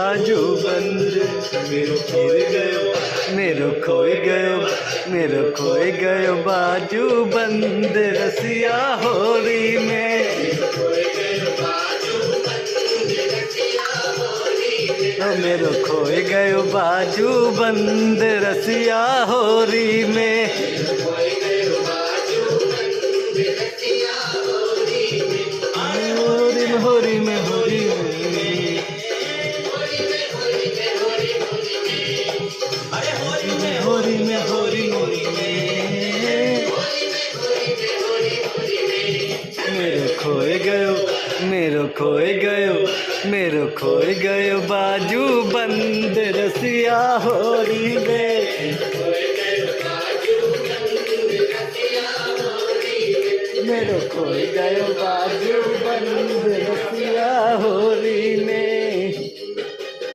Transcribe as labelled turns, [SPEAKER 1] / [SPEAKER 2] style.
[SPEAKER 1] बाजू बंद मेरो फिर गयो मेरो खोई गयो मेरो खोई गयो बाजू बंद रसिया होली में मेरो खोई गयो बाजू बंद रसिया होली में होरी में होरी में होरी में होरी मेरो खोए गयो मेरो खोए गयो मेरो खोए गयो बाजू बंद रसिया होरी में मेरो खोए गयो बाजू बंद रसिया हो